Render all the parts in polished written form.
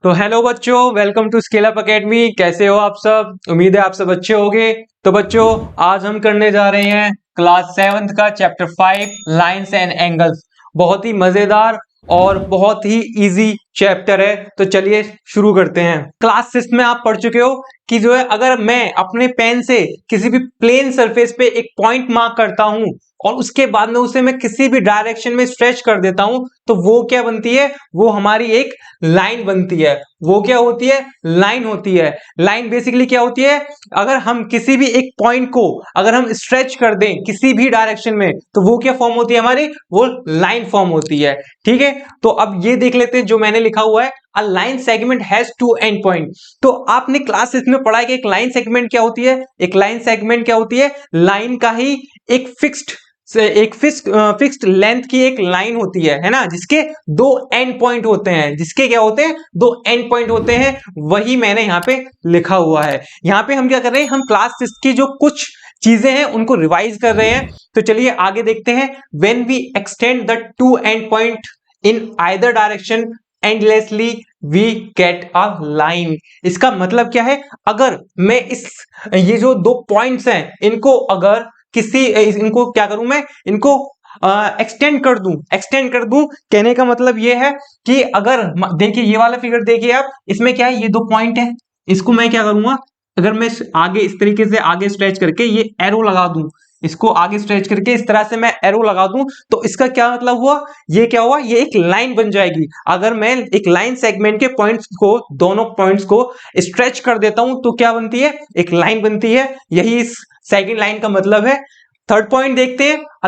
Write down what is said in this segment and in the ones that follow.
तो हेलो बच्चों, welcome to Scale Up Academy. कैसे हो आप सब? उम्मीद है आप सब अच्छे होंगे। तो बच्चों, आज हम करने जा रहे हैं क्लास 7th का चैप्टर 5 लाइंस एंड एंगल्स। बहुत ही मजेदार और बहुत ही इजी चैप्टर है। तो चलिए शुरू करते हैं। क्लास 6 में आप पढ़ चुके हो कि जो है, अगर मैं अपने पेन से किसी भी प्लेन सरफेस पे एक पॉइंट मार्क करता हूं और उसके बाद में उसे मैं किसी भी डायरेक्शन में स्ट्रेच कर देता हूं, तो वो क्या बनती है? वो हमारी एक लाइन बनती है। वो क्या होती है? लाइन होती है। लाइन बेसिकली क्या होती है? अगर हम किसी भी एक पॉइंट को अगर हम स्ट्रेच कर दें किसी भी डायरेक्शन में, तो वो क्या फॉर्म होती है हमारी? वो लाइन फॉर्म होती है। ठीक है, तो अब ये देख लेते हैं जो मैंने लिखा हुआ है, a line segment has two end point. तो आपने क्लास में पढ़ा है कि एक लाइन सेगमेंट क्या होती है? एक लाइन सेगमेंट क्या होती है? लाइन का ही एक फिक्स्ड लेंथ की एक लाइन होती है ना, जिसके दो एंड पॉइंट होते हैं। जिसके क्या होते हैं? दो एंड पॉइंट होते हैं। वही मैंने यहाँ पे लिखा हुआ है। यहाँ पे हम क्या कर रहे हैं? हम क्लास 6 की जो कुछ चीजें हैं उनको रिवाइज कर रहे हैं। तो चलिए आगे देखते हैं। When we extend the two end point in either direction endlessly we get a line. इसका मतलब क्या है? अगर मैं ये जो दो पॉइंट्स हैं इनको अगर इनको क्या करूं? मैं इनको एक्सटेंड कर दूं। कहने का मतलब ये है कि अगर देखिए ये वाला फिगर देखिए आप, इसमें क्या है? ये दो पॉइंट है। इसको मैं क्या करूंगा? अगर मैं आगे इस तरीके से आगे स्ट्रेच करके ये एरो लगा दूं, इसको आगे स्ट्रेच करके इस तरह से मैं एरो लगा दूं, तो इसका क्या मतलब हुआ? ये क्या हुआ? ये एक लाइन बन जाएगी। अगर मैं एक लाइन सेगमेंट के पॉइंट्स को, दोनों पॉइंट्स को स्ट्रेच कर देता हूं, तो क्या बनती है? एक लाइन बनती है। यही इस सेकंड लाइन का मतलब है। थर्ड पॉइंट देखते हैं। A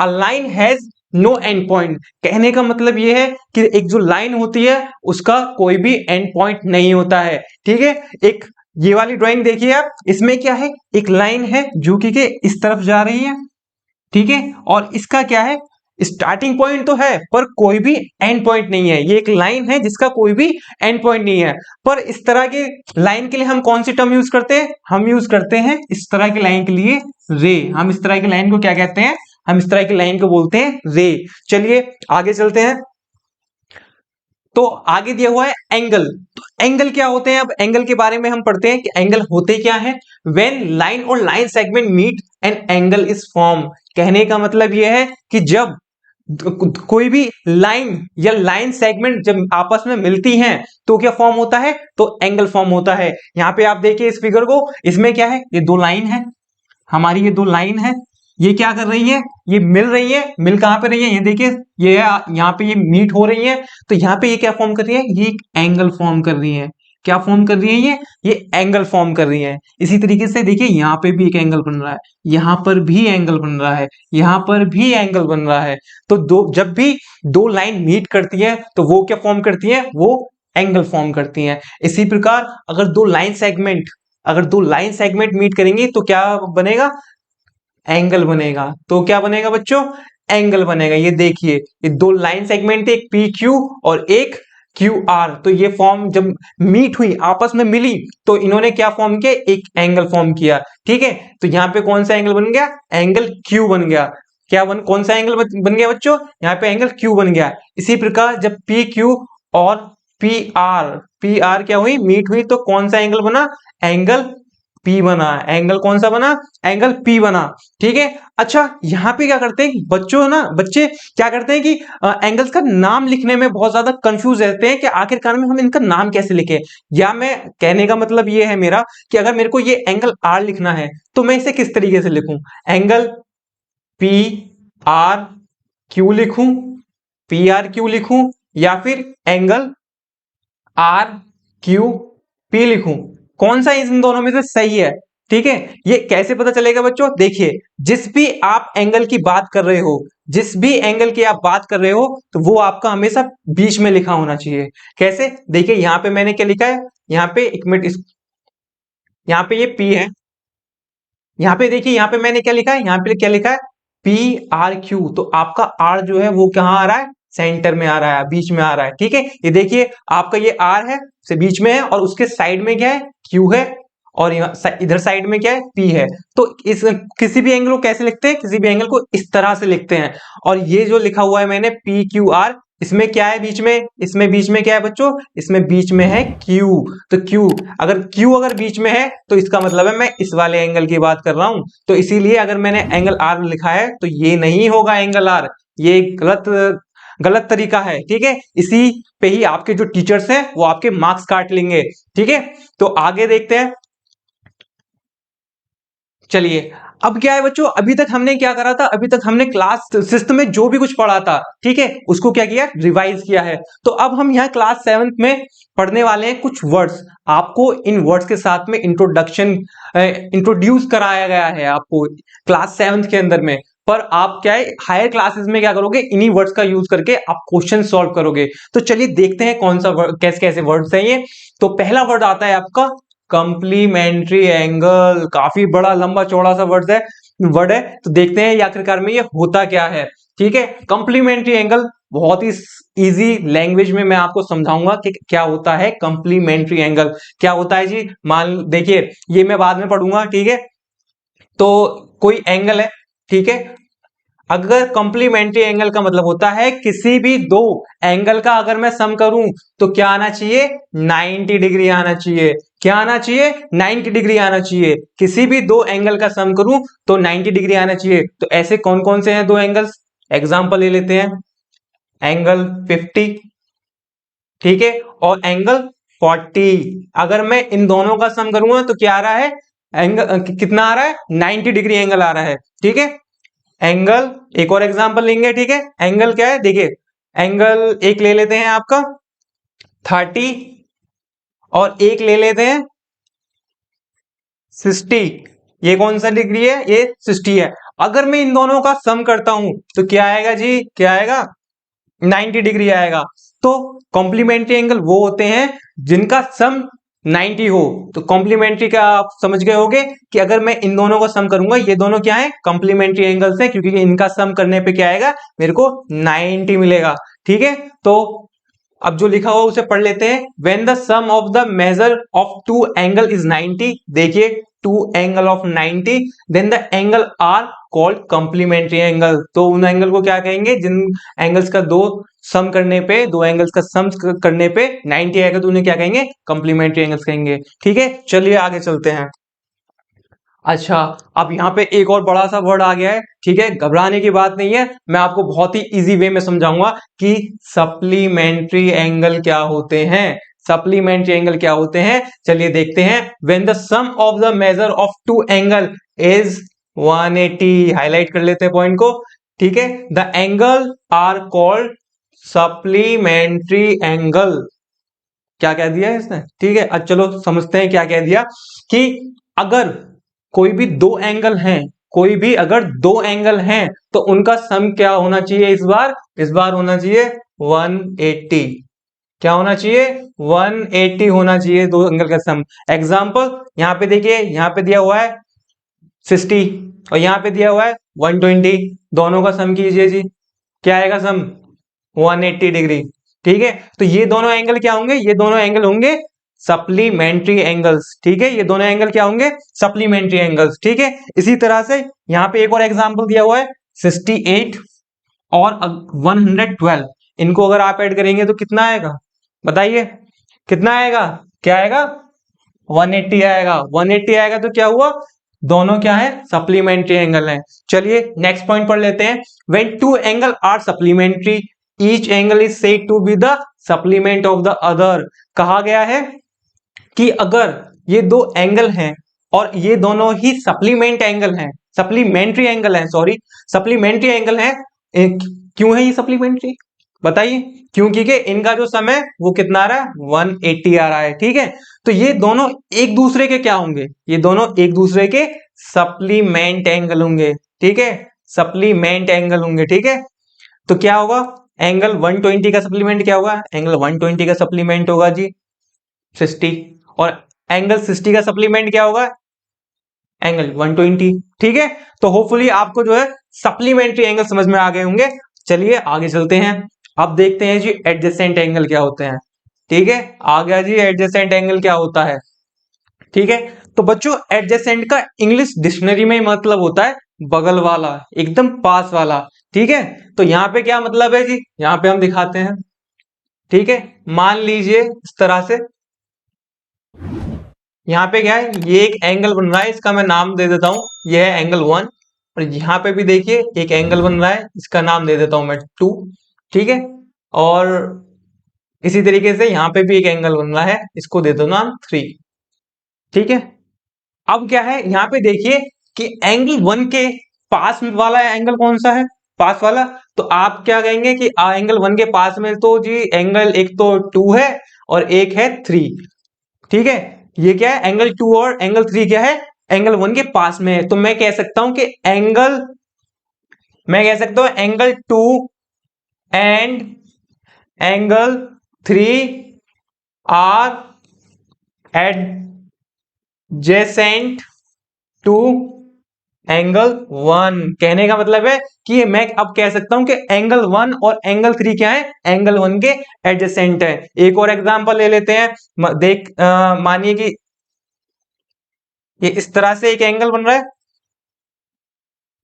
line has no end point. कहने का मतलब यह है कि एक जो लाइन होती है उसका कोई भी एंड पॉइंट नहीं होता है। ठीक है, एक ये वाली ड्राइंग देखिए आप, इसमें क्या है? एक लाइन है जो कि इस तरफ जा रही है। ठीक है, और इसका क्या है? स्टार्टिंग पॉइंट तो है पर कोई भी एंड पॉइंट नहीं है। ये एक लाइन है जिसका कोई भी एंड पॉइंट नहीं है। पर इस तरह की लाइन के लिए हम कौन सी टर्म यूज करते हैं? हम यूज करते हैं इस तरह की लाइन के लिए रे। हम इस तरह की लाइन को क्या कहते हैं? हम इस तरह की लाइन को बोलते हैं रे। चलिए आगे चलते हैं। तो आगे दिया हुआ है एंगल। तो एंगल क्या होते हैं? अब एंगल के बारे में हम पढ़ते हैं कि एंगल होते क्या है। व्हेन लाइन और line segment meet and angle is form. कहने का मतलब यह है कि जब कोई भी लाइन या लाइन सेगमेंट जब आपस में मिलती हैं तो क्या फॉर्म होता है? तो एंगल फॉर्म होता है। यहां पे आप देखिए इस फिगर को, इसमें क्या है? ये दो लाइन है हमारी, ये दो लाइन है। ये क्या कर रही है? ये मिल रही है। मिल कहां पे रही है? ये देखिए, ये यहाँ पे ये मीट हो रही है। तो यहाँ पे ये क्या फॉर्म कर रही है? ये एक एंगल फॉर्म कर रही है। क्या फॉर्म कर रही है? ये एंगल फॉर्म कर रही है। इसी तरीके से देखिए यहाँ पे भी एक एंगल बन रहा है, यहाँ पर भी एंगल बन रहा है, यहाँ पर भी एंगल बन रहा है। तो जब भी दो लाइन मीट करती है तो वो क्या फॉर्म करती है? वो एंगल फॉर्म करती है। इसी प्रकार अगर दो लाइन सेगमेंट मीट करेंगे तो क्या बनेगा? एंगल बनेगा। तो क्या बनेगा बच्चों? एंगल बनेगा। ये देखिए, ये दो लाइन सेगमेंट थे, एक पी क्यू और एक क्यू आर। तो ये फॉर्म जब मीट हुई, आपस में मिली, तो इन्होंने क्या फॉर्म किया? एक एंगल फॉर्म किया। ठीक है, तो यहां पे कौन सा एंगल बन गया? एंगल क्यू बन गया। कौन सा एंगल बन गया बच्चों? यहाँ पे एंगल क्यू बन गया। इसी प्रकार जब पी क्यू और पी आर क्या हुई? मीट हुई, तो कौन सा एंगल बना? एंगल पी बना। एंगल कौन सा बना? एंगल पी बना। ठीक है। अच्छा, यहां पे क्या करते हैं बच्चे क्या करते हैं कि एंगल्स का नाम लिखने में बहुत ज्यादा कंफ्यूज रहते हैं कि आखिरकार में हम इनका नाम कैसे लिखें। या मैं कहने का मतलब ये है मेरा कि अगर मेरे को ये एंगल आर लिखना है तो मैं इसे किस तरीके से लिखूं? एंगल पी आर क्यू लिखूं, पी आर क्यू लिखूं, या फिर एंगल आर क्यू पी लिखूं? कौन सा इन दोनों में से सही है? ठीक है, ये कैसे पता चलेगा बच्चों? देखिए, जिस भी आप एंगल की बात कर रहे हो, जिस भी एंगल की आप बात कर रहे हो, तो वो आपका हमेशा बीच में लिखा होना चाहिए। कैसे? देखिए यहां पे मैंने क्या लिखा है? यहां पे एक मिनट, यहां पे ये पी है। यहां पे देखिए, यहां पे मैंने क्या लिखा है? यहां पे क्या लिखा है? P R Q. तो आपका आर जो है वो कहां आ रहा है? सेंटर में आ रहा है, बीच में आ रहा है। ठीक है, ये देखिए आपका ये आर है, से बीच में है, और उसके साइड में क्या है? क्यू है, और इधर साइड में क्या है? पी है। तो इस किसी भी एंगल को कैसे लिखते हैं? किसी भी एंगल को इस तरह से लिखते हैं। और ये जो लिखा हुआ है मैंने पी क्यू आर, इसमें क्या है बीच में, इसमें बीच में क्या है बच्चों, इसमें बीच में है Q। तो Q अगर बीच में है तो इसका मतलब है मैं इस वाले एंगल की बात कर रहा हूं। तो इसीलिए अगर मैंने एंगल R लिखा है तो ये नहीं होगा एंगल R, ये गलत तरीका है, ठीक है। इसी पे ही आपके जो टीचर्स हैं वो आपके मार्क्स काट लेंगे, ठीक है। तो आगे देखते हैं, चलिए। अब क्या है बच्चों, अभी तक हमने क्या करा था, अभी तक हमने क्लास सिक्स्थ में जो भी कुछ पढ़ा था, ठीक है, उसको क्या किया, रिवाइज किया है। तो अब हम यहाँ क्लास सेवंथ में पढ़ने वाले हैं कुछ वर्ड्स। आपको इन वर्ड्स के साथ में इंट्रोड्यूस कराया गया है आपको क्लास सेवंथ के अंदर में। पर आप क्या है हायर क्लासेस में क्या करोगे, इन्हीं वर्ड्स का यूज करके आप क्वेश्चन सॉल्व करोगे। तो चलिए देखते हैं कौन सा कैसे कैसे वर्ड्स हैं ये। तो पहला वर्ड आता है आपका कंप्लीमेंट्री एंगल। काफी बड़ा लंबा चौड़ा सा वर्ड है। तो देखते हैं ये आखिरकार में ये होता क्या है, ठीक है। कंप्लीमेंट्री एंगल बहुत ही इजी लैंग्वेज में मैं आपको समझाऊंगा कि क्या होता है कंप्लीमेंट्री एंगल, क्या होता है जी। मान देखिए, ये मैं बाद में पढ़ूंगा, ठीक है। तो कोई एंगल है, ठीक है। अगर कंप्लीमेंट्री एंगल का मतलब होता है किसी भी दो एंगल का अगर मैं सम करूं तो क्या आना चाहिए, 90 डिग्री आना चाहिए। क्या आना चाहिए, 90 डिग्री आना चाहिए। किसी भी दो एंगल का सम करूं तो 90 डिग्री आना चाहिए। तो ऐसे कौन कौन से हैं दो एंगल्स, एग्जांपल ले लेते हैं। एंगल 50, ठीक है, और एंगल 40। अगर मैं इन दोनों का सम करूंगा तो क्या आ रहा है, एंगल कितना आ रहा है, 90 डिग्री एंगल आ रहा है, ठीक है। एंगल एक और एग्जांपल लेंगे, ठीक है। एंगल क्या है, देखिए एंगल एक ले लेते हैं आपका 30 और एक ले लेते हैं 60। ये कौन सा डिग्री है, ये 60 है। अगर मैं इन दोनों का सम करता हूं तो क्या आएगा जी, क्या आएगा, 90 डिग्री आएगा। तो कॉम्प्लीमेंट्री एंगल वो होते हैं जिनका सम 90 हो। तो कॉम्प्लीमेंट्री का आप समझ गए होंगे कि अगर मैं इन दोनों का सम करूंगा, ये दोनों क्या है, कॉम्प्लीमेंट्री एंगल्स है, क्योंकि इनका सम करने पे क्या आएगा, मेरे को 90 मिलेगा, ठीक है। तो अब जो लिखा हुआ उसे पढ़ लेते हैं। When the sum of the measure of two angle is 90, देखिए two angle of 90, then the angle are called complementary angle. तो उन एंगल को क्या कहेंगे, जिन एंगल्स का दो सम करने पे, दो एंगल्स का सम करने पे 90 आएगा तो उन्हें क्या कहेंगे, कंप्लीमेंट्री एंगल्स कहेंगे, ठीक है। चलिए आगे चलते हैं। अच्छा, अब यहाँ पे एक और बड़ा सा वर्ड आ गया है, ठीक है। घबराने की बात नहीं है, मैं आपको बहुत ही इजी वे में समझाऊंगा कि सप्लीमेंट्री एंगल क्या होते हैं। सप्लीमेंट्री एंगल क्या होते हैं, चलिए देखते हैं। When the sum of the measure of two angle is 180, highlight कर लेते हैं पॉइंट को, ठीक है। The angle are called supplementary angle. क्या कह दिया है इसने, ठीक है। अब चलो समझते हैं क्या कह दिया, कि अगर कोई भी दो एंगल हैं, कोई भी अगर दो एंगल हैं तो उनका सम क्या होना चाहिए, इस बार होना चाहिए 180। क्या होना चाहिए, 180 होना चाहिए दो एंगल का सम। एग्जांपल यहाँ पे देखिए, यहाँ पे दिया हुआ है 60 और यहाँ पे दिया हुआ है 120, दोनों का सम कीजिए जी। क्या आएगा सम, 180 डिग्री, ठीक है। तो ये दोनों एंगल क्या होंगे, ये दोनों एंगल होंगे सप्लीमेंट्री एंगल्स, ठीक है। ये दोनों एंगल क्या होंगे, सप्लीमेंट्री एंगल्स, ठीक है। इसी तरह से यहाँ पे एक और एग्जांपल दिया हुआ है 68 और 112। इनको अगर आप ऐड करेंगे तो कितना आएगा, बताइए कितना आएगा, क्या आएगा, 180 आएगा। 180 आएगा तो क्या हुआ, दोनों क्या है, सप्लीमेंट्री एंगल है। चलिए नेक्स्ट पॉइंट पढ़ लेते हैं। When two angle are supplementary each angle is said to be the supplement of the other. कहा गया है कि अगर ये दो एंगल हैं और ये दोनों ही सप्लीमेंट एंगल हैं, सप्लीमेंट्री एंगल हैं, सॉरी सप्लीमेंट्री एंगल हैं। क्यों है ये सप्लीमेंट्री, बताइए। क्योंकि इनका जो सम है वो कितना आ रहा है, 180 आ रहा है, ठीक है। तो ये दोनों एक दूसरे के क्या होंगे, ये दोनों एक दूसरे के सप्लीमेंट एंगल होंगे, ठीक है, सप्लीमेंट एंगल होंगे, ठीक है। तो क्या होगा, एंगल 120 का सप्लीमेंट क्या होगा, एंगल 120 का सप्लीमेंट होगा जी 60, और एंगल 60 का सप्लीमेंट क्या होगा, एंगल 120, ठीक है। तो होपफुली आपको जो है सप्लीमेंट्री एंगल समझ में आ गए होंगे। चलिए आगे चलते हैं। अब देखते हैं जी एडजेसेंट एंगल क्या होते हैं, ठीक है। आ गया जी एडजेसेंट एंगल क्या होता है, ठीक है। तो बच्चों एडजेसेंट का इंग्लिश डिक्शनरी में मतलब होता है बगल वाला, एकदम पास वाला। ठीक है, तो यहाँ पे क्या मतलब है जी, यहाँ पे हम दिखाते हैं। ठीक है, मान लीजिए इस तरह से, यहाँ पे क्या है, ये एक एंगल बन रहा है, इसका मैं नाम दे देता हूं, ये है एंगल 1। और यहाँ पे भी देखिए एक एंगल बन रहा है, इसका नाम दे देता हूं मैं 2। ठीक है, और इसी तरीके से यहाँ पे भी एक एंगल बन रहा है, इसको दे दो नाम 3। ठीक है, अब क्या है, यहाँ पे देखिए कि एंगल 1 के पास में वाला एंगल कौन सा है, पास वाला। तो आप क्या कहेंगे कि एंगल 1 के पास में तो जी एंगल एक तो 2 है और एक है 3। ठीक है, ये क्या है, एंगल 2 और एंगल 3 क्या है, एंगल 1 के पास में है। तो मैं कह सकता हूं कि मैं कह सकता हूं angle 2 and angle 3 are adjacent to angle 1। कहने का मतलब है कि मैं अब कह सकता हूं कि एंगल 1 और एंगल 3 क्या है, एंगल 1 के एडजेसेंट है। एक और एग्जांपल ले लेते हैं, मानिए कि ये इस तरह से एक एंगल बन रहा है,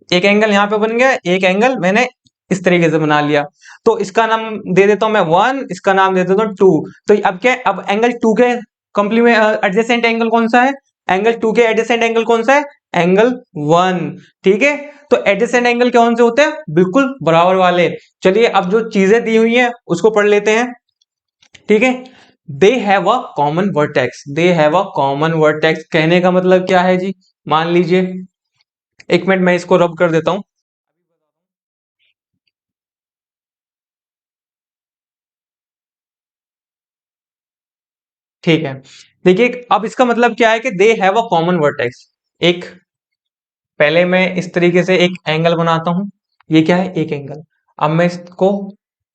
एक एंगल यहां पे बन गया, एक एंगल मैंने इस तरीके से बना लिया। तो इसका नाम दे देता हूं मैं 1, इसका नाम दे देता हूं 2। तो अब क्या है, अब एंगल 2 के कॉम्प्लीमेंट एडजेसेंट एंगल कौन सा है, एंगल 2 के एडजेसेंट एंगल कौन सा है, एंगल 1। ठीक है, तो एडजेसेंट एंगल कौन से होते हैं, बिल्कुल बराबर वाले। चलिए अब जो चीजें दी हुई हैं उसको पढ़ लेते हैं। ठीक है, दे have a common vertex, they have a common vertex कहने का मतलब क्या है जी, मान लीजिए, एक मिनट मैं इसको रब कर देता हूं। ठीक है, देखिए अब इसका मतलब क्या है कि दे हैव अ कॉमन वर्टेक्स। एक, पहले मैं इस तरीके से एक एंगल बनाता हूं, ये क्या है, एक एंगल। अब मैं इसको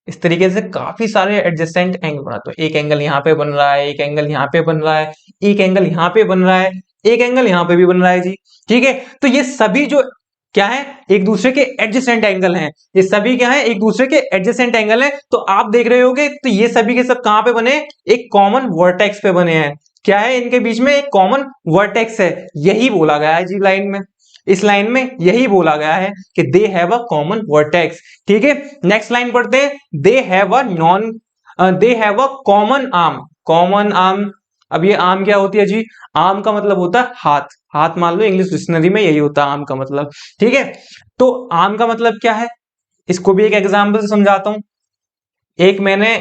इस तरीके से काफी सारे एडजेसेंट एंगल बनाता हूं, एक एंगल यहाँ पे बन रहा है, एक एंगल यहाँ पे बन रहा है, एक एंगल यहाँ पे बन रहा है, एक एंगल यहाँ पे भी बन रहा है जी। ठीक है, तो ये सभी जो क्या है, एक दूसरे के एडजेसेंट एंगल हैं, ये सभी क्या है, एक दूसरे के एडजेसेंट एंगल हैं। तो आप देख रहे होगे, तो ये सभी के सब कहां पे बने, एक कॉमन वर्टेक्स पे बने हैं। क्या है, इनके बीच में एक कॉमन वर्टेक्स है, यही बोला गया है जी लाइन में, इस लाइन में यही बोला गया है कि दे हैव अ कॉमन वर्टेक्स। ठीक है, नेक्स्ट लाइन पढ़ते हैं, दे have a non they have a common arm, common arm. अब ये आर्म क्या होती है जी, आर्म का मतलब होता है हाथ, हाथ मान लो, इंग्लिश डिक्शनरी में यही होता है आर्म का मतलब। ठीक है, तो आर्म का मतलब क्या है, इसको भी एक एग्जांपल से समझाता हूं। एक मैंने,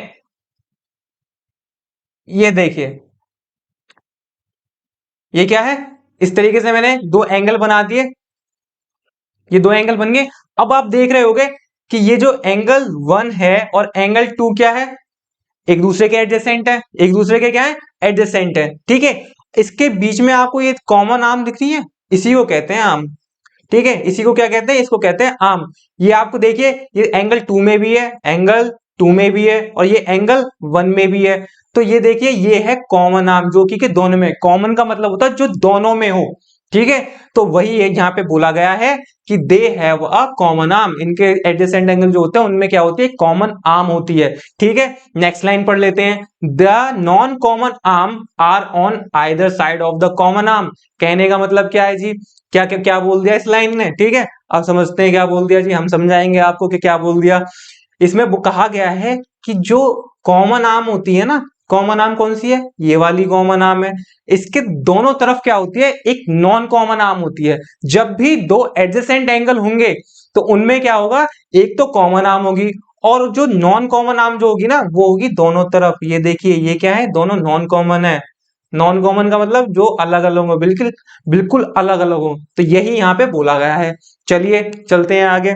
ये देखिए, ये क्या है, इस तरीके से मैंने दो एंगल बना दिए, ये दो एंगल बन गए। अब आप देख रहे होगे कि ये जो एंगल 1 है और एंगल 2 क्या है, एक दूसरे के एडजेसेंट है, एक दूसरे के क्या है, एडजेसेंट है। ठीक है, इसके बीच में आपको ये कॉमन आर्म दिख रही है, इसी को कहते हैं आर्म। ठीक है, इसी को क्या कहते हैं, इसको कहते हैं आर्म। ये आपको देखिए, ये एंगल 2 में भी है, एंगल 2 में भी है, और ये एंगल 1 में भी है। तो ये देखिए, ये है कॉमन आर्म, जो कि दोनों में, कॉमन का मतलब होता है जो दोनों में हो। ठीक है, तो वही है यहाँ पे बोला गया है कि दे हैव अ कॉमन आर्म, इनके एडजेसेंट एंगल जो होते हैं उनमें क्या होती है, कॉमन आर्म होती है। ठीक है, नेक्स्ट लाइन पढ़ लेते हैं, the non common arm are on either side of the common arm. कहने का मतलब क्या है जी, क्या क्या क्या बोल दिया इस लाइन ने। ठीक है, अब समझते हैं क्या बोल दिया जी, हम समझाएंगे आपको कि क्या बोल दिया। इसमें वो कहा गया है कि जो कॉमन आर्म होती है ना, कॉमन आर्म कौन सी है, ये वाली कॉमन आर्म है, इसके दोनों तरफ क्या होती है, एक नॉन कॉमन आर्म होती है। जब भी दो एडजेसेंट एंगल होंगे तो उनमें क्या होगा, एक तो कॉमन आर्म होगी, और जो नॉन कॉमन आर्म जो होगी ना, वो होगी दोनों तरफ। ये देखिए, ये क्या है, दोनों नॉन कॉमन है। नॉन कॉमन का मतलब जो अलग अलग हो, बिल्कुल बिल्कुल अलग अलग हो। तो यही यहाँ पे बोला गया है। चलिए चलते हैं आगे।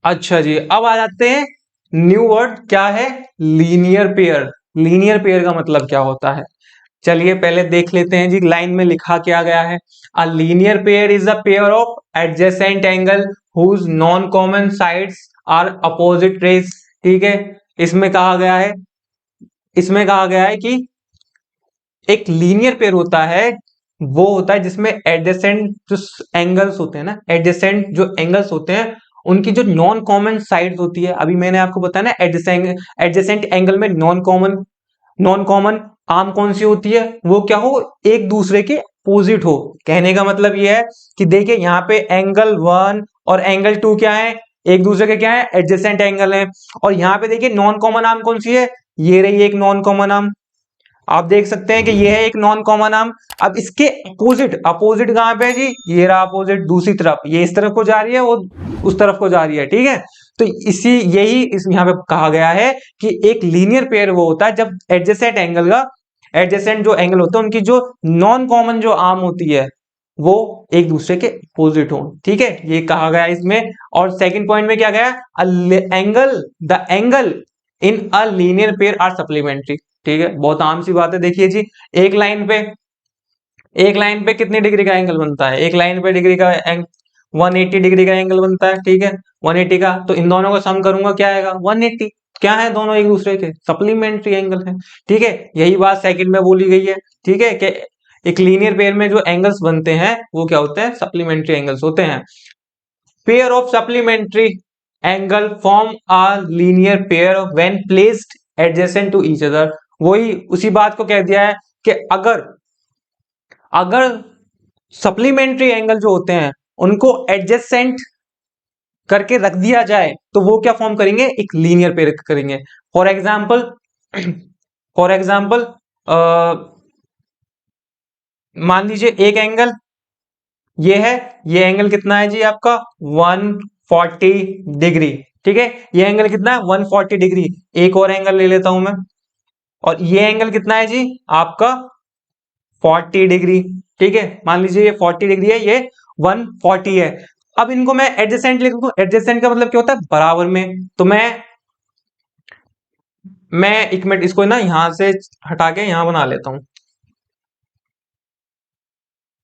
अच्छा जी, अब आ जाते हैं न्यू वर्ड, क्या है, लीनियर पेयर। लीनियर पेयर का मतलब क्या होता है, चलिए पहले देख लेते हैं जी, लाइन में लिखा क्या गया है। A linear pair is a pair of adjacent angle whose non common sides are opposite rays. ठीक है, इसमें कहा गया है, इसमें कहा गया है कि एक लीनियर पेयर होता है, वो होता है जिसमें एडजेसेंट जो एंगल्स होते हैं ना, एडजेसेंट जो एंगल्स होते हैं, उनकी जो नॉन कॉमन साइड्स होती है। अभी मैंने आपको बताया ना, एडजेसेंट एंगल में नॉन कॉमन आर्म कौन सी होती है, वो क्या हो, एक दूसरे के अपोजिट हो। कहने का मतलब ये है कि देखिए, यहाँ पे एंगल 1 और एंगल 2 क्या है, एक दूसरे के क्या है, एडजेसेंट एंगल है। और यहाँ पे देखिए नॉन कॉमन आर्म कौन सी है, ये रही एक नॉन कॉमन आर्म, आप देख सकते हैं कि ये है एक नॉन कॉमन आर्म। अब इसके अपोजिट, अपोजिट कहां पे है जी, ये रहा अपोजिट दूसरी तरफ, ये इस तरफ को जा रही है, वो उस तरफ को जा रही है, ठीक है। तो इसी यही इस यहाँ पे कहा गया है कि एक लीनियर पेयर वो होता है जब एडजेसेंट एंगल का, एडजेसेंट जो एंगल होते हैं उनकी जो नॉन कॉमन जो आर्म होती है वो एक दूसरे के अपोजिट हो, ठीक है, ये कहा गया इसमें। और सेकंड पॉइंट में क्या गया, angle, the angle in a linear pair are supplementary, ठीक है, बहुत आम सी बात है। देखिए जी, एक लाइन पे, एक लाइन पे कितने डिग्री का एंगल बनता है, एक लाइन पे डिग्री का 180 डिग्री का एंगल बनता है, ठीक है, 180 का। तो इन दोनों को सम करूंगा क्या आएगा, 180। क्या है, दोनों एक दूसरे के सप्लीमेंट्री एंगल है, ठीक है। यही बात सेकंड में बोली गई है, ठीक है, कि एक लीनियर पेयर में जो एंगल्स बनते हैं वो क्या होते हैं, सप्लीमेंट्री एंगल्स होते हैं। Pair of supplementary angle form a linear pair when placed adjacent to each other. वही उसी बात को कह दिया है कि अगर, अगर सप्लीमेंट्री एंगल जो होते हैं उनको एडजेसेंट करके रख दिया जाए तो वो क्या फॉर्म करेंगे, एक लीनियर पेयर करेंगे। फॉर एग्जाम्पल, फॉर एग्जाम्पल मान लीजिए एक एंगल ये है, ये एंगल कितना है जी आपका 140 डिग्री, ठीक है, ये एंगल कितना है 140 डिग्री। एक और एंगल ले लेता हूं मैं, और ये एंगल कितना है जी आपका 40 डिग्री, ठीक है, मान लीजिए ये 40 डिग्री है, ये 140 है। अब इनको मैं एडजेसेंट लिख दूं, एडजेसेंट का मतलब क्या होता है, बराबर में। तो मैं एक मिनट इसको ना यहां से हटा के यहां बना लेता हूं,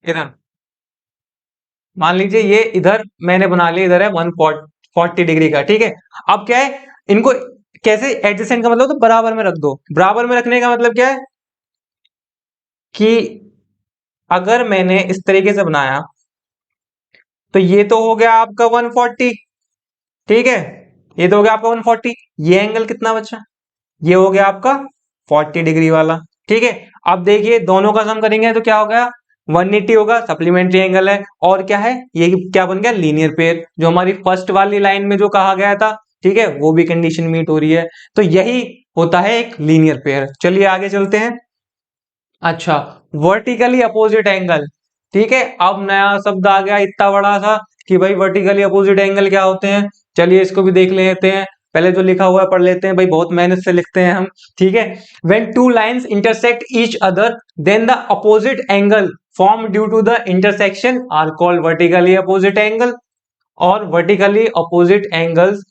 इधर मान लीजिए ये इधर मैंने बना लिया, इधर है 140 डिग्री का, ठीक है। अब क्या है, इनको कैसे, एडजेसेंट का मतलब तो बराबर में रख दो। बराबर में रखने का मतलब क्या है कि अगर मैंने इस तरीके से बनाया तो ये तो हो गया आपका 140, ठीक है, ये तो हो गया आपका 140। ये एंगल कितना बचा, ये हो गया आपका 40 डिग्री वाला, ठीक है। अब देखिए दोनों का सम करेंगे तो क्या हो गया, 180 होगा, सप्लीमेंट्री एंगल है, और क्या है, ये क्या बन गया, लीनियर पेयर, जो हमारी फर्स्ट वाली लाइन में जो कहा गया था, ठीक है, वो भी कंडीशन मीट हो रही है। तो यही होता है एक लीनियर पेयर। चलिए आगे चलते हैं। अच्छा, वर्टिकली अपोजिट एंगल, ठीक है, अब नया शब्द आ गया इतना बड़ा सा कि भाई वर्टिकली अपोजिट एंगल क्या होते हैं। चलिए इसको भी देख लेते हैं, पहले जो लिखा हुआ है पढ़ लेते हैं, भाई बहुत मेहनत से लिखते हैं हम, ठीक है। When two lines intersect each other then the opposite angle form due to the intersection are called vertically opposite angle. और वर्टिकली अपोजिट एंगल्स,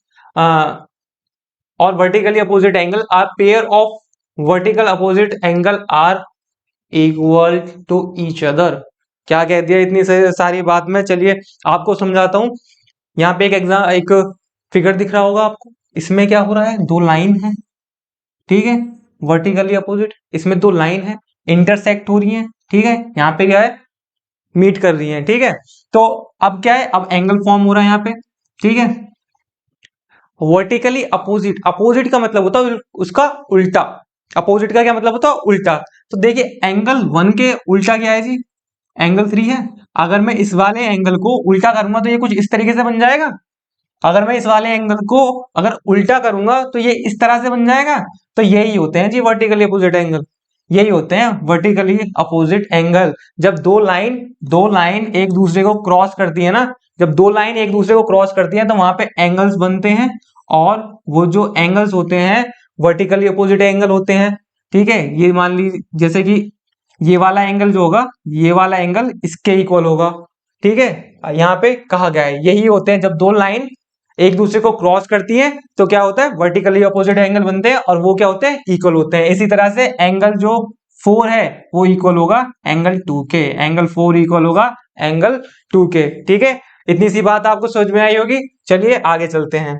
और vertically opposite angle are pair of vertical opposite angle are equal to each other. क्या कह दिया इतनी सारी बात में, चलिए आपको समझाता हूं। यहाँ पे एक फिगर दिख रहा होगा आपको, इसमें क्या हो रहा है, दो लाइन है, ठीक है, वर्टिकली अपोजिट, इसमें दो लाइन है, इंटरसेक्ट हो रही है, ठीक है, यहाँ पे क्या है, मीट कर रही है, ठीक है। तो अब क्या है, अब एंगल फॉर्म हो रहा है यहाँ पे, ठीक है। वर्टिकली अपोजिट, अपोजिट का मतलब होता है उसका उल्टा, अपोजिट का क्या मतलब होता है, उल्टा। तो देखिए एंगल 1 के उल्टा क्या है जी, एंगल 3 है। अगर मैं इस वाले एंगल को उल्टा करूंगा तो ये कुछ इस तरीके से बन जाएगा। अगर मैं इस वाले एंगल को अगर उल्टा करूंगा तो ये इस तरह से बन जाएगा। तो यही होते हैं जी वर्टिकली अपोजिट एंगल, यही होते हैं वर्टिकली अपोजिट एंगल। जब दो लाइन एक दूसरे को क्रॉस करती है ना, जब दो लाइन एक दूसरे को क्रॉस करती है तो वहां पे एंगल्स बनते हैं, और वो जो एंगल्स होते हैं वर्टिकली अपोजिट एंगल होते हैं, ठीक है। ये मान लीजिए जैसे कि ये वाला एंगल जो होगा, ये वाला एंगल इसके इक्वल होगा, ठीक है। यहाँ पे कहा गया है यही होते हैं, जब दो लाइन एक दूसरे को क्रॉस करती हैं तो क्या होता है, वर्टिकली अपोजिट एंगल बनते हैं, और वो क्या होते हैं, इक्वल होते हैं। इसी तरह से एंगल जो 4 है वो इक्वल होगा एंगल 2 के, एंगल 4 इक्वल होगा एंगल 2 के, ठीक है। इतनी सी बात आपको समझ में आई होगी। चलिए आगे चलते हैं।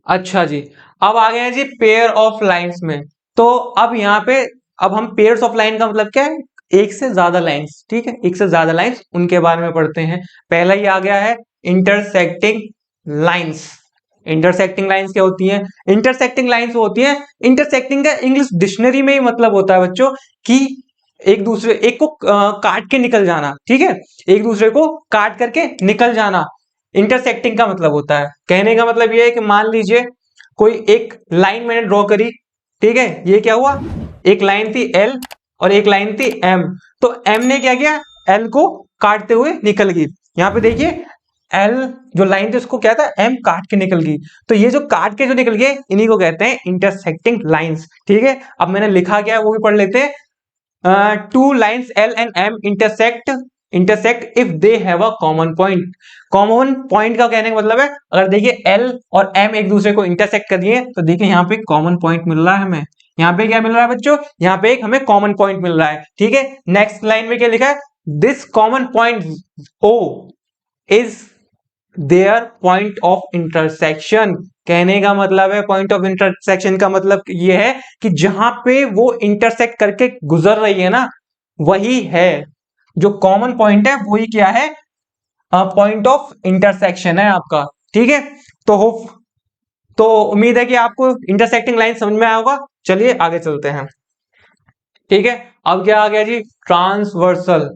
अच्छा जी, अब आ गए हैं जी पेयर ऑफ लाइंस में। तो अब यहाँ पे, अब हम पेयर्स ऑफ लाइन का मतलब क्या है, एक से ज्यादा लाइंस, ठीक है, एक से ज्यादा लाइंस, उनके बारे में पढ़ते हैं। पहला ही आ गया है इंटरसेक्टिंग लाइंस। इंटरसेक्टिंग लाइंस क्या होती हैं, इंटरसेक्टिंग लाइंस वो होती हैं, इंटरसेक्टिंग का इंग्लिश डिक्शनरी में ही मतलब होता है बच्चों कि एक दूसरे, एक को काट के निकल जाना, ठीक है, एक दूसरे को काट करके निकल जाना। इंटरसेक्टिंग का मतलब होता है, कहने का मतलब ये है कि मान लीजिए कोई एक लाइन मैंने ड्रॉ करी, ठीक है, ये क्या हुआ, एक लाइन थी एल और एक लाइन थी एम, तो एम ने क्या किया, एल को काटते हुए निकल गई। यहाँ पे देखिए एल जो लाइन थी उसको क्या था, एम काट के निकल गई, तो ये जो काट के जो निकल गए इन्हीं को कहते हैं इंटरसेक्टिंग लाइंस। ठीक है, अब मैंने लिखा क्या है वो भी पढ़ लेते हैं। Two lines L and M intersect if they have a common point. Common point का कहने का मतलब है, अगर देखिए एल और एम एक दूसरे को इंटरसेक्ट कर दिए तो देखिए यहाँ पे कॉमन पॉइंट मिल रहा है हमें। यहाँ पे क्या मिल रहा है बच्चों, यहाँ पे एक हमें कॉमन पॉइंट मिल रहा है। ठीक है, नेक्स्ट लाइन में क्या लिखा है, this common point O is their point of intersection. कहने का मतलब है, पॉइंट ऑफ इंटरसेक्शन का मतलब ये है कि जहां पे वो इंटरसेक्ट करके गुजर रही है ना, वही है जो कॉमन पॉइंट है, वही क्या है, पॉइंट ऑफ इंटरसेक्शन है आपका। ठीक है, तो होप, तो उम्मीद है कि आपको इंटरसेक्टिंग लाइन समझ में आया होगा। चलिए आगे चलते हैं। ठीक है, अब क्या आ गया जी, ट्रांसवर्सल।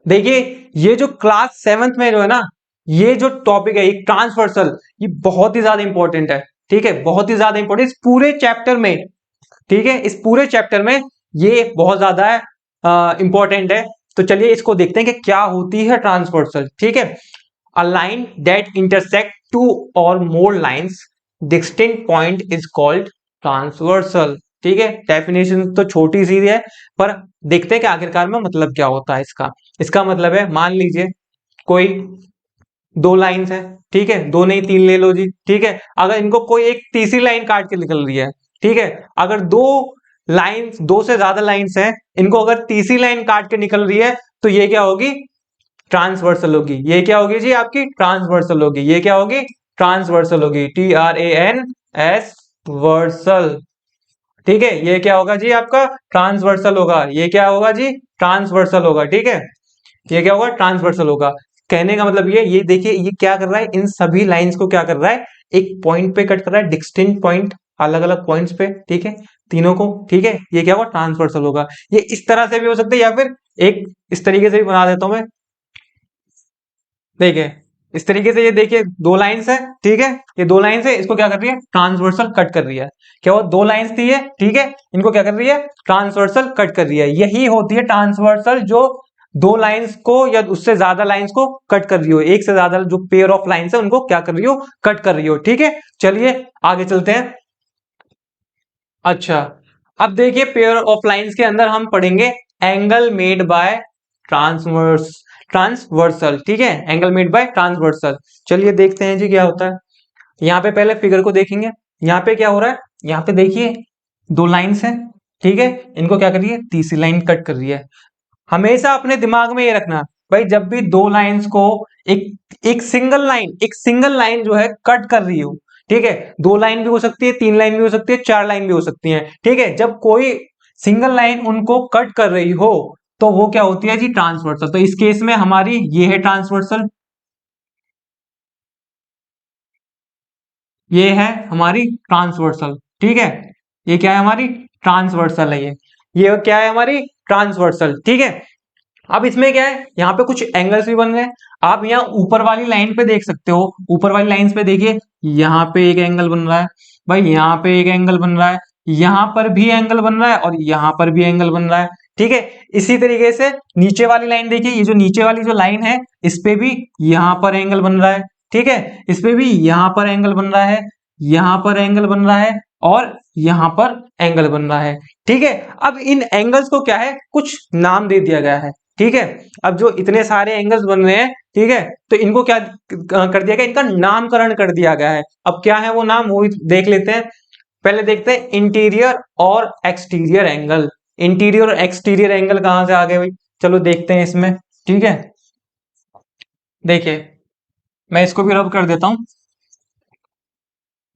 देखिए ये जो क्लास 7th में जो है ना, ये जो टॉपिक है ट्रांसवर्सल, ये बहुत ही ज्यादा इंपॉर्टेंट है। ठीक है, बहुत ही ज्यादा इंपॉर्टेंट इस पूरे चैप्टर में। ठीक है, इस पूरे चैप्टर में ये बहुत ज्यादा इंपॉर्टेंट है। तो चलिए इसको देखते हैं कि क्या होती है ट्रांसवर्सल। ठीक है, a line that intersect two or more lines distinct point is called transversal. ठीक है, डेफिनेशन तो छोटी सी है पर देखते हैं कि आखिरकार में मतलब क्या होता है इसका। इसका मतलब है, मान लीजिए कोई दो लाइंस है, ठीक है, दो नहीं तीन ले लो जी। ठीक है, अगर इनको कोई एक तीसरी लाइन काट के निकल रही है, ठीक है, अगर दो लाइंस, दो से ज्यादा लाइंस हैं, इनको अगर तीसरी लाइन काट के निकल रही है तो ये क्या होगी, ट्रांसवर्सल होगी। ये क्या होगी जी, आपकी ट्रांसवर्सल होगी। ये क्या होगी, ट्रांसवर्सल होगी, TRANS वर्सल। ठीक है, ये क्या होगा जी, आपका ट्रांसवर्सल होगा। ये क्या होगा जी, ट्रांसवर्सल होगा। ठीक है, ये क्या होगा, ट्रांसवर्सल होगा। कहने का मतलब ये देखिए ये क्या कर रहा है, इन सभी लाइंस को क्या कर रहा है, एक पॉइंट पे कट कर रहा है, डिस्टिंक्ट पॉइंट, अलग अलग पॉइंट्स पे। ठीक है, तीनों को। ठीक है, ये क्या होगा, ट्रांसवर्सल होगा। ये इस तरह से भी हो सकता है या फिर एक इस तरीके से भी बना देता हूं मैं। देखिए इस तरीके से, ये देखिए दो लाइंस है, ठीक है, ये दो लाइंस है, इसको क्या कर रही है, ट्रांसवर्सल कट कर रही है। क्या वो दो लाइंस थी ये, ठीक है, इनको क्या कर रही है, ट्रांसवर्सल कट कर रही है। यही होती है ट्रांसवर्सल, जो दो लाइंस को या उससे ज्यादा लाइंस को कट कर रही हो, एक से ज्यादा जो पेयर ऑफ लाइंस है उनको क्या कर रही हो, कट कर रही हो। ठीक है, चलिए आगे चलते हैं। अच्छा, अब देखिए पेयर ऑफ लाइंस के अंदर हम पढ़ेंगे एंगल मेड बाय ट्रांसवर्सल। ठीक है, एंगल मेड बाय ट्रांसवर्सल। चलिए देखते हैं जी क्या होता है। यहाँ पे पहले फिगर को देखेंगे। यहाँ पे क्या हो रहा है, यहाँ पे देखिए दो लाइंस हैं, ठीक है, इनको क्या कर रही है, तीसरी लाइन कट कर रही है। हमेशा अपने दिमाग में ये रखना भाई, जब भी दो लाइंस को एक सिंगल लाइन जो है कट कर रही हो, ठीक है, दो लाइन भी हो सकती है, तीन लाइन भी हो सकती है, चार लाइन भी हो सकती है। ठीक है, जब कोई सिंगल लाइन उनको कट कर रही हो तो वो क्या होती है जी, ट्रांसवर्सल। तो इस केस में हमारी ये है ट्रांसवर्सल, ये है हमारी ट्रांसवर्सल। ठीक है, ये क्या है, हमारी ट्रांसवर्सल है। ये क्या है, हमारी ट्रांसवर्सल। ठीक है, अब इसमें क्या है, यहाँ पे कुछ एंगल्स भी बन रहे हैं। आप यहाँ ऊपर वाली लाइन पे देख सकते हो, ऊपर वाली लाइन पे देखिए, यहाँ पे एक एंगल बन रहा है भाई, यहाँ पे एक एंगल बन रहा है, यहाँ पर भी एंगल बन रहा है और यहाँ पर भी एंगल बन रहा है। ठीक है, इसी तरीके से नीचे वाली लाइन देखिए, ये जो नीचे वाली जो लाइन है, इस पे भी यहाँ पर एंगल बन रहा है। ठीक है, इस पे भी यहाँ पर एंगल बन रहा है, यहाँ पर एंगल बन रहा है और यहाँ पर एंगल बन रहा है। ठीक है, अब इन एंगल्स को क्या है, कुछ नाम दे दिया गया है। ठीक है, अब जो इतने सारे एंगल्स बन रहे हैं, ठीक है, तो इनको क्या कर दिया गया, इनका नामकरण कर दिया गया है। अब क्या है वो नाम, वो देख लेते हैं। पहले देखते हैं इंटीरियर और एक्सटीरियर एंगल। इंटीरियर और एक्सटीरियर एंगल कहां से आ गए भाई, चलो देखते हैं इसमें। ठीक है, देखिए मैं इसको भी रब कर देता हूं।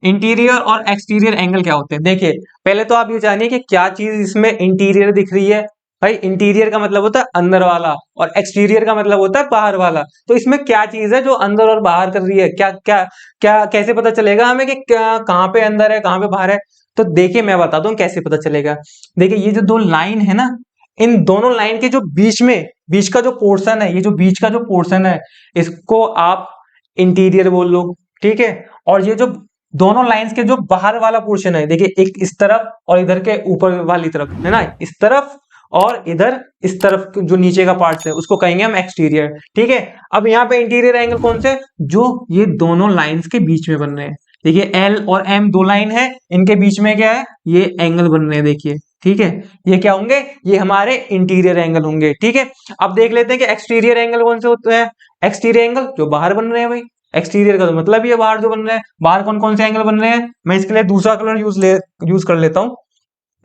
इंटीरियर और एक्सटीरियर एंगल क्या होते हैं, देखिए पहले तो आप ये जानिए कि क्या चीज इसमें इंटीरियर दिख रही है। भाई इंटीरियर का मतलब होता है अंदर वाला और एक्सटीरियर का मतलब होता है बाहर वाला। तो इसमें क्या चीज है जो अंदर और बाहर कर रही है, क्या क्या क्या कैसे पता चलेगा हमें कि कहाँ पे अंदर है कहाँ पे बाहर है। तो देखिए मैं बता दूं कैसे पता चलेगा। देखिए ये जो दो लाइन है ना, इन दोनों लाइन के जो बीच में, बीच का जो पोर्शन है, ये जो बीच का जो पोर्शन है, इसको आप इंटीरियर बोल लो, ठीक है। और ये जो दोनों लाइंस के जो बाहर वाला पोर्शन है, देखिए एक इस तरफ और इधर के ऊपर वाली तरफ है ना, इस तरफ और इधर इस तरफ जो नीचे का पार्ट है उसको कहेंगे हम एक्सटीरियर, ठीक है। अब यहाँ पे इंटीरियर एंगल कौन से, जो ये दोनों लाइंस के बीच में बन रहे हैं। देखिए एल और एम दो लाइन है, इनके बीच में क्या है, ये एंगल बन रहे हैं, देखिए, ठीक है। ये क्या होंगे, ये हमारे इंटीरियर एंगल होंगे, ठीक है। अब देख लेते हैं कि एक्सटीरियर एंगल कौन से होते हैं। एक्सटीरियर एंगल जो बाहर बन रहे हैं भाई, एक्सटीरियर का तो मतलब ये बाहर जो बन रहे हैं, बाहर कौन कौन से एंगल बन रहे हैं। मैं इसके लिए दूसरा कलर यूज कर लेता हूँ,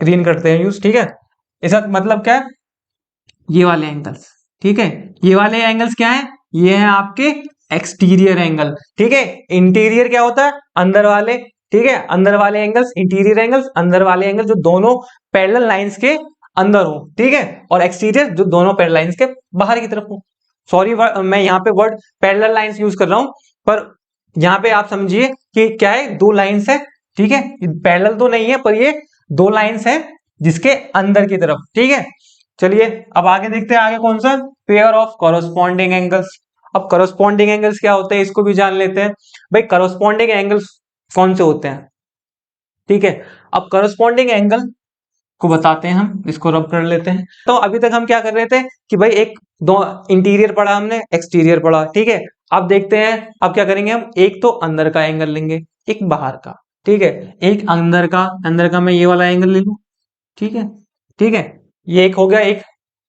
ग्रीन करते हैं यूज, ठीक है। इसका मतलब क्या है, ये वाले एंगल्स, ठीक है। ये वाले एंगल्स क्या है, ये है आपके एक्सटीरियर एंगल, ठीक है। इंटीरियर क्या होता है, अंदर वाले, ठीक है। अंदर वाले एंगल्स इंटीरियर एंगल्स, अंदर वाले एंगल जो दोनों पैरेलल लाइंस के अंदर हो, ठीक है। और एक्सटीरियर जो दोनों पैरेलल लाइंस के बाहर की तरफ हो। सॉरी मैं यहाँ पे वर्ड पैरेलल लाइंस यूज कर रहा हूं, पर यहाँ पे आप समझिए कि क्या है, दो लाइंस है, ठीक है। पैरेलल तो नहीं है पर ये दो लाइंस है जिसके अंदर की तरफ, ठीक है। चलिए अब आगे देखते हैं, आगे कौन सा, पेयर ऑफ कॉरस्पॉन्डिंग एंगल्स। अब कॉरस्पॉन्डिंग एंगल्स क्या होते हैं, इसको भी जान लेते हैं भाई। कॉरस्पॉन्डिंग एंगल्स कौन से होते हैं, ठीक है। अब कॉरस्पॉन्डिंग एंगल को बताते हैं, हम इसको रब कर लेते हैं। तो अभी तक हम क्या कर रहे थे कि भाई एक दो इंटीरियर पढ़ा हमने, एक्सटीरियर पढ़ा, ठीक है। अब देखते हैं अब क्या करेंगे हम, एक तो अंदर का एंगल लेंगे, एक बाहर का, ठीक है। एक अंदर का मैं ये वाला एंगल ले लूं, ठीक है, ठीक है। ये एक हो गया, एक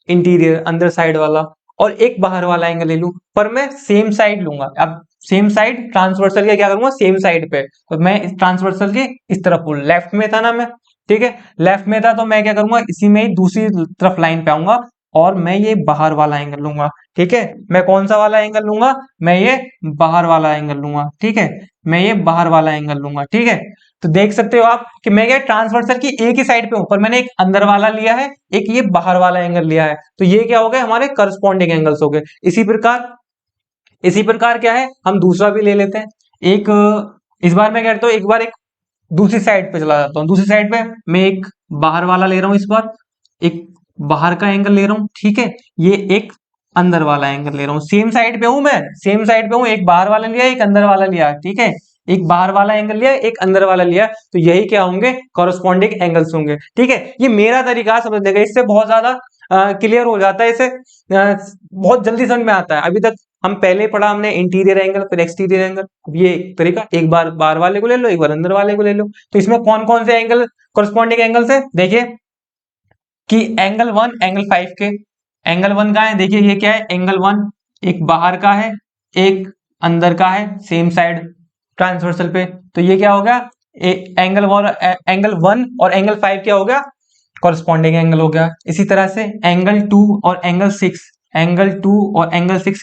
इंटीरियर अंदर साइड वाला, और एक बाहर वाला एंगल ले लूं, पर मैं सेम साइड लूंगा। अब सेम साइड ट्रांसवर्सल के क्या करूंगा, सेम साइड पे, तो मैं इस ट्रांसवर्सल के इस तरफ लेफ्ट में था ना मैं, ठीक है, लेफ्ट में था, तो मैं क्या करूंगा, इसी में ही दूसरी तरफ लाइन पे आऊंगा और मैं ये बाहर वाला एंगल लूंगा, ठीक है। मैं कौन सा वाला एंगल लूंगा, मैं ये बाहर वाला एंगल लूंगा, ठीक है। मैं ये बाहर वाला एंगल लूंगा, ठीक है। तो देख सकते हो आप कि मैं क्या ट्रांसवर्सल की एक ही साइड पे हूं, पर मैंने एक अंदर वाला लिया है, एक ये बाहर वाला एंगल लिया है, तो ये क्या हो गए, हमारे करस्पॉन्डिंग एंगल्स हो गए। इसी प्रकार क्या है, हम दूसरा भी ले लेते हैं। एक इस बार मैं कहता हूँ, एक बार एक दूसरी साइड पे चला जाता हूँ, दूसरी साइड पे मैं एक बाहर वाला ले रहा हूँ, इस बार एक बाहर का एंगल ले रहा हूँ, ठीक है। ये एक अंदर वाला एंगल ले रहा हूँ, सेम साइड पे हूं मैं, सेम साइड पे हूँ, एक बाहर वाला लिया, एक अंदर वाला लिया, ठीक है। एक बाहर वाला एंगल लिया, एक अंदर वाला लिया, तो यही क्या होंगे, कॉरस्पॉन्डिंग एंगल्स होंगे, ठीक है। ये मेरा तरीका समझने का, इससे बहुत ज्यादा क्लियर हो जाता है, इससे बहुत जल्दी समझ में आता है। अभी तक हम पहले पढ़ा हमने इंटीरियर एंगल फिर एक्सटीरियर एंगल, अब ये एक तरीका, एक बार बाहर वाले को ले लो, एक बार अंदर वाले को ले लो। तो इसमें कौन कौन से एंगल कॉरस्पॉन्डिंग एंगल्स है, देखिए कि एंगल 1 एंगल 5 के, एंगल 1 का है, देखिए ये क्या है, एंगल 1 एक बाहर का है, एक अंदर का है, सेम साइड ट्रांसवर्सल पे, तो ये क्या होगा, एंगल 1 और एंगल 5 क्या हो गया, कॉरस्पॉन्डिंग एंगल हो गया। इसी तरह से एंगल 2 और एंगल 6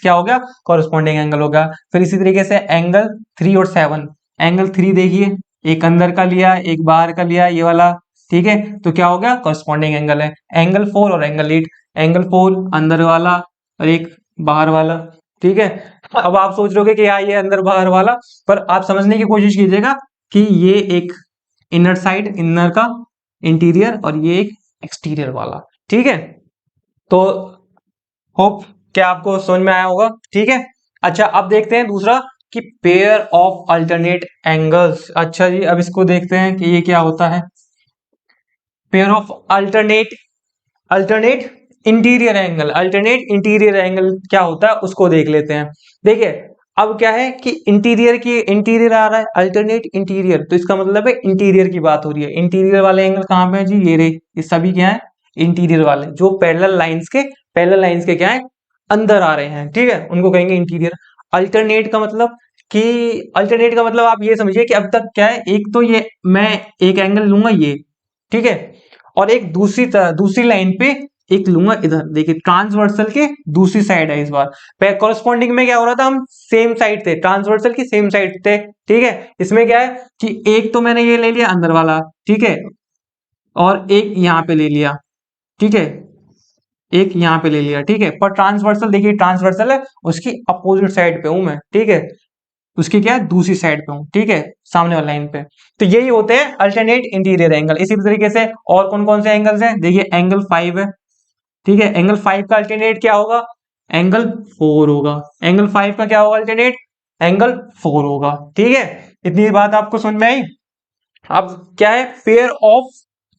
क्या हो गया, कॉरस्पॉन्डिंग एंगल हो गया। फिर इसी तरीके से एंगल 3 और 7, एंगल 3 देखिए, एक अंदर का लिया, एक बाहर का लिया, ये वाला, ठीक है, तो क्या हो गया, कॉरस्पॉन्डिंग एंगल है। एंगल 4 और एंगल 8, एंगल 4 अंदर वाला और एक बाहर वाला, ठीक है। अब आप सोच रहे हो कि यार ये अंदर बाहर वाला, पर आप समझने की कोशिश कीजिएगा कि ये एक इनर का इंटीरियर और ये एक एक्सटीरियर वाला, ठीक है। तो होप क्या आपको समझ में आया होगा, ठीक है। अच्छा अब देखते हैं दूसरा कि पेयर ऑफ अल्टरनेट एंगल्स। अच्छा जी, अब इसको देखते हैं कि ये क्या होता है, pair of alternate interior angle क्या होता है उसको देख लेते हैं। देखिए अब क्या है कि इंटीरियर आ रहा है, अल्टरनेट इंटीरियर, तो इसका मतलब है इंटीरियर की बात हो रही है। इंटीरियर वाले एंगल कहां पे है जी, ये रे, ये सभी क्या है, इंटीरियर वाले, जो पैरेलल लाइंस के क्या है, अंदर आ रहे हैं, ठीक है, उनको कहेंगे इंटीरियर। अल्टरनेट का मतलब आप ये समझिए कि अब तक क्या है, एक तो ये मैं एक एंगल लूंगा ये, ठीक है, और एक दूसरी लाइन पे एक लूंगा इधर, देखिए ट्रांसवर्सल के दूसरी साइड है। इस बार कॉरस्पॉन्डिंग में क्या हो रहा था, हम सेम साइड थे, ट्रांसवर्सल की सेम साइड थे, ठीक है। इसमें क्या है कि एक तो मैंने ये ले लिया अंदर वाला, ठीक है, और एक यहाँ पे ले लिया, ठीक है, एक यहाँ पे ले लिया, ठीक है। पर ट्रांसवर्सल देखिए, ट्रांसवर्सल है उसकी अपोजिट साइड पे हूं मैं, ठीक है, उसकी क्या है, दूसरी साइड पे हूं, ठीक है, सामने वाली लाइन पे। तो यही होते हैं अल्टरनेट इंटीरियर एंगल। इसी तरीके से और कौन कौन से एंगल्स हैं, देखिए एंगल 5 है, ठीक है, एंगल 5 का अल्टरनेट क्या होगा, एंगल 4 होगा। एंगल 5 का क्या होगा अल्टरनेट, एंगल 4 होगा। ठीक है, इतनी बात आपको समझ में आई। अब क्या है, pair of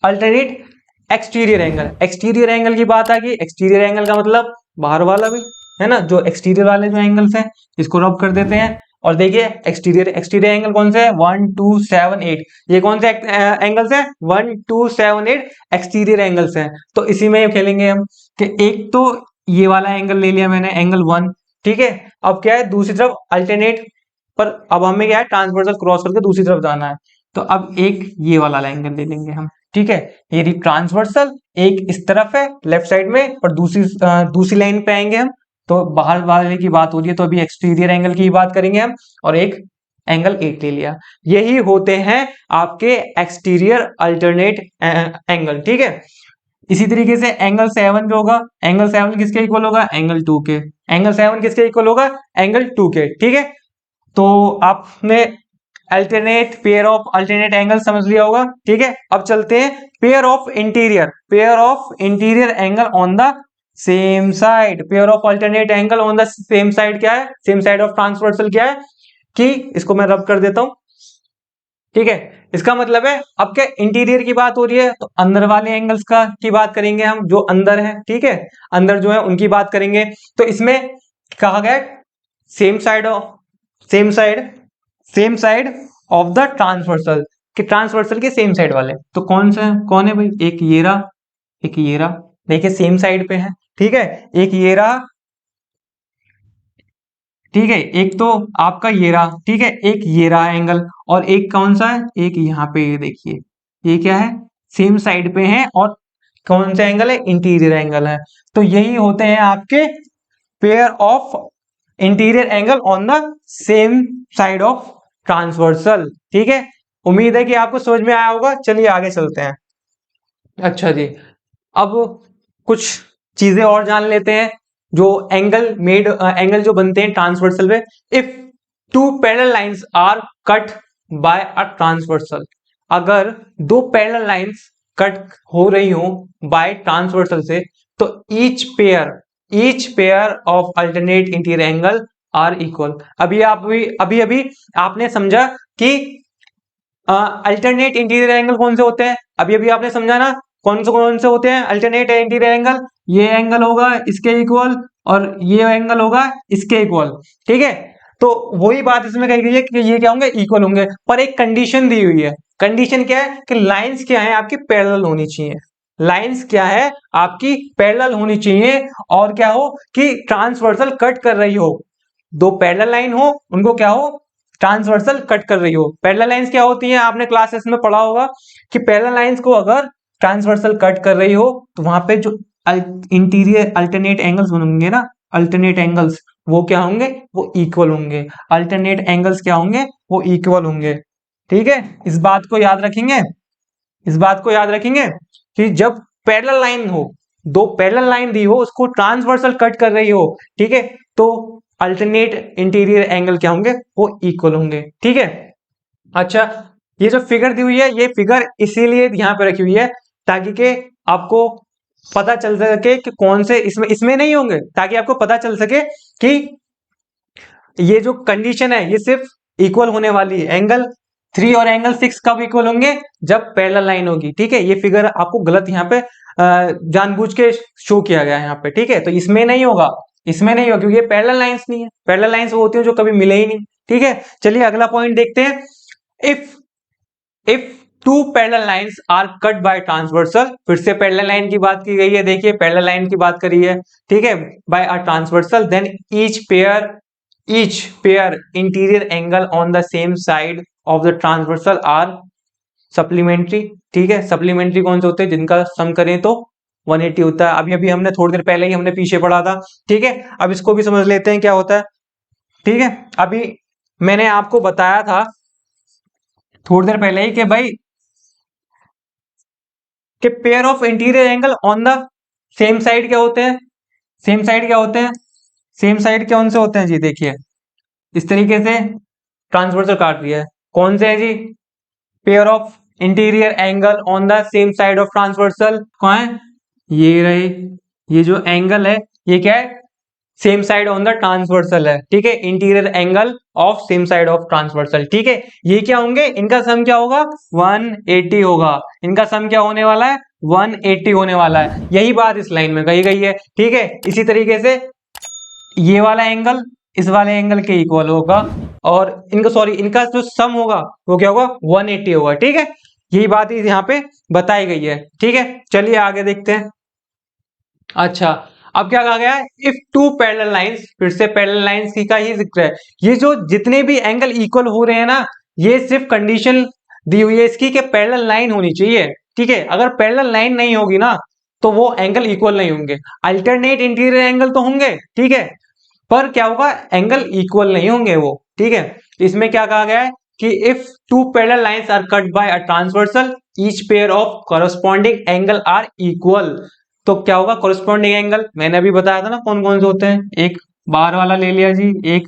alternate exterior angle. Exterior angle की बात आ गई। एक्सटीरियर एंगल का मतलब बाहर वाला भी है ना, जो एक्सटीरियर वाले जो एंगल्स हैं इसको रब कर देते हैं। और देखिए एक्सटीरियर एक्सटीरियर एंगल कौन से है, 1 2 7 8, ये कौन से एंगल्स है, 1 2 7 8 एक्सटीरियर एंगल्स हैं। तो इसी में खेलेंगे हम कि एक तो ये वाला एंगल ले लिया मैंने, एंगल 1। ठीक है, अब क्या है, दूसरी तरफ अल्टरनेट पर अब हमें क्या है, ट्रांसवर्सल क्रॉस करके दूसरी तरफ जाना है। तो अब एक ये वाला एंगल ले लेंगे हम। ठीक है, ये ट्रांसवर्सल एक इस तरफ है लेफ्ट साइड में, और दूसरी लाइन पे आएंगे हम। तो बाहर वाले की बात हो रही है, तो अभी एक्सटीरियर एंगल की बात करेंगे हम। और एक एंगल 8 ले लिया। यही होते हैं आपके एक्सटीरियर अल्टरनेट एंगल। ठीक है, इसी तरीके से एंगल 7 जो होगा, एंगल 7 किसके इक्वल होगा, एंगल 2 के। एंगल 7 किसके इक्वल होगा, एंगल 2 के। ठीक है, तो आपने alternate pair of alternate angle समझ लिया होगा। ठीक है, अब चलते हैं pair of interior angle on the same side. Pair of alternate angle on the same side क्या है, सेम साइड ऑफ ट्रांसवर्सल क्या है, कि इसको मैं रब कर देता हूं। ठीक है, इसका मतलब है अब क्या इंटीरियर की बात हो रही है, तो अंदर वाले एंगल्स का की बात करेंगे हम, जो अंदर है। ठीक है, अंदर जो है उनकी बात करेंगे। तो इसमें कहा गया same side of same side same side of the transversal, कि ट्रांसवर्सल के सेम साइड वाले। तो कौन है भाई, एक ये रहा, एक ये रहा। देखिए सेम साइड पे है। ठीक है, एक ये रहा। ठीक है, एक तो आपका ये रहा। ठीक है, एक ये रहा एंगल, और एक कौन सा है, एक यहाँ पे ये देखिए, ये क्या है, सेम साइड पे है। और कौन सा एंगल है, इंटीरियर एंगल है। तो यही होते हैं आपके pair of interior angle on the same side of transversal. ठीक है, उम्मीद है कि आपको समझ में आया होगा। चलिए आगे चलते हैं। अच्छा जी, अब कुछ चीजें और जान लेते हैं जो एंगल जो बनते हैं ट्रांसवर्सल में। If two parallel lines are cut by a transversal, अगर दो पैरेलल लाइंस कट हो रही हो बाय ट्रांसवर्सल से, तो each pair of alternate interior angle are equal. अभी अभी आपने समझा कि अल्टरनेट इंटीरियर एंगल कौन से होते हैं, अभी अभी आपने समझा ना, कौन से होते हैं अल्टरनेट इंटीरियर एंगल। ये एंगल होगा इसके इक्वल, और ये एंगल होगा इसके इक्वल। ठीक है, तो वही बात इसमें कही गई है कि ये क्या होंगे, इक्वल होंगे। पर एक कंडीशन दी हुई है। कंडीशन क्या है कि लाइंस क्या है आपकी, पैरेलल होनी चाहिए। लाइंस क्या है आपकी, पैरेलल होनी चाहिए। और क्या हो कि ट्रांसवर्सल कट कर रही हो, दो पैरेलल लाइन हो, उनको क्या हो, ट्रांसवर्सल कट कर रही हो। पैरेलल लाइंस क्या होती हैं, आपने क्लासेस में पढ़ा होगा कि पैरेलल लाइंस को अगर ट्रांसवर्सल कट कर रही हो, तो वहां पे जो इंटीरियर अल्टरनेट एंगल्स बनेंगे ना, अल्टरनेट एंगल्स, वो क्या होंगे, वो इक्वल होंगे। अल्टरनेट एंगल्स क्या होंगे, वो इक्वल होंगे। ठीक है, इस बात को याद रखेंगे। इस बात को याद रखेंगे कि जब पैरेलल लाइन हो, दो पैरेलल लाइन दी हो, उसको ट्रांसवर्सल कट कर रही हो, ठीक है, तो अल्टरनेट इंटीरियर एंगल क्या होंगे, वो इक्वल होंगे। ठीक है, अच्छा, ये जो फिगर दी हुई है, ये फिगर इसीलिए यहां पे रखी हुई है ताकि के आपको पता चल सके कि कौन से इसमें इसमें नहीं होंगे, ताकि आपको पता चल सके कि ये जो कंडीशन है ये सिर्फ इक्वल होने वाली है। एंगल 3 और एंगल 6 कब इक्वल होंगे, जब पैरेलल लाइन होगी। ठीक है, ये फिगर आपको गलत यहाँ पे जानबूझ के शो किया गया है यहाँ पे। ठीक है, तो इसमें नहीं होगा, इसमें नहीं होगा, क्योंकि ये पैरेलल लाइंस नहीं है। पैरेलल लाइंस वो होती है जो कभी मिले ही नहीं। ठीक है, चलिए अगला पॉइंट देखते हैं। If if two parallel lines are cut by transversal, फिर से पैरेलल लाइन की बात की गई है। देखिए पैरेलल लाइन की बात करी है। ठीक है, by a transversal, then each pair interior angle on the same side of the transversal are supplementary। ठीक है, सप्लीमेंट्री कौन से होते हैं, जिनका सम करें तो 180 होता है। अभी अभी हमने थोड़ी देर पहले ही हमने पीछे पढ़ा था। ठीक है, अब इसको भी समझ लेते हैं क्या होता है। ठीक है, अभी मैंने आपको बताया था थोड़ी देर पहले ही कि भाई कि pair of interior angle on the same side क्या होते हैं, सेम साइड क्या होते हैं, सेम साइड कौन से होते हैं जी। देखिए इस तरीके से ट्रांसवर्सल काट दिया है, कौन से है जी, pair of interior angle on the same side of transversal कौन है, ये रहे। ये जो एंगल है ये क्या है, same side on the transversal है, ठीक है, interior angle of same side of transversal, ठीक है। ये क्या होंगे, इनका सम क्या होगा, 180 होगा, इनका सम क्या होने वाला है, 180 होने वाला है। यही बात इस लाइन में कही गई है, ठीक है। इसी तरीके से ये वाला एंगल इस वाले एंगल के इक्वल होगा, और इनका सॉरी इनका जो सम होगा वो क्या होगा, 180 होगा, ठीक है। यही बात यहाँ पे बताई गई है, ठीक है। चलिए आगे देखते हैं। अच्छा, अब क्या कहा गया है, इफ टू पैरेलल लाइंस, फिर से पैरेलल लाइंस की का ही जिक्र है। ये जो जितने भी एंगल इक्वल हो रहे हैं ना, ये सिर्फ कंडीशन दी हुई है इसकी कि पैरेलल लाइन होनी चाहिए, ठीक है। अगर पैरेलल लाइन नहीं होगी ना तो वो एंगल इक्वल नहीं होंगे। अल्टरनेट इंटीरियर एंगल तो होंगे, ठीक है, पर क्या होगा, एंगल इक्वल नहीं होंगे वो, ठीक है। इसमें क्या कहा गया है कि if two parallel lines are cut by a transversal, each pair of corresponding angle are equal. तो क्या होगा, कॉरस्पॉन्डिंग एंगल मैंने अभी बताया था ना कौन कौन से होते हैं, एक बाहर वाला ले लिया जी, एक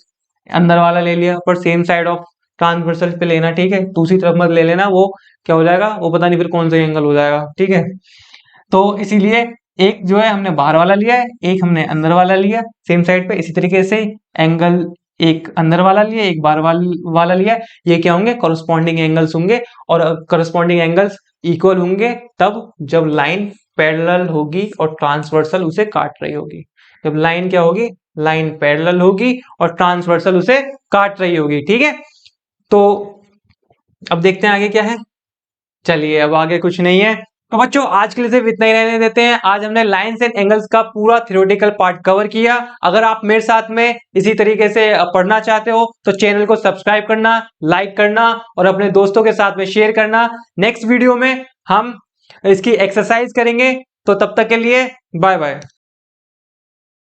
अंदर वाला ले लिया, पर सेम साइड ऑफ ट्रांसवर्सल पे लेना, ठीक है। दूसरी तरफ मत ले लेना, वो क्या हो जाएगा, वो पता नहीं फिर कौन सा एंगल हो जाएगा, ठीक है। तो इसीलिए एक जो है हमने बाहर वाला लिया है, एक हमने अंदर वाला लिया सेम साइड पे। इसी तरीके से एंगल एक अंदर वाला लिया, एक बाहर वाला लिया, ये क्या होंगे, कॉरस्पॉन्डिंग एंगल्स होंगे। और कॉरस्पॉन्डिंग एंगल्स इक्वल होंगे तब जब लाइन पैरेलल होगी और ट्रांसवर्सल उसे काट रही होगी। जब लाइन क्या होगी, लाइन पैरेलल होगी और ट्रांसवर्सल उसे काट रही होगी, ठीक है। तो अब देखते हैं आगे क्या है। चलिए अब आगे कुछ नहीं है, तो बच्चों आज के लिए सिर्फ इतना ही रहने देते हैं। आज हमने लाइंस एंड एंगल्स का पूरा थ्योरेटिकल पार्ट कवर किया। अगर आप मेरे साथ में इसी तरीके से पढ़ना चाहते हो तो चैनल को सब्सक्राइब करना, लाइक करना और अपने दोस्तों के साथ में शेयर करना। नेक्स्ट वीडियो में हम इसकी एक्सरसाइज करेंगे, तो तब तक के लिए बाय बाय।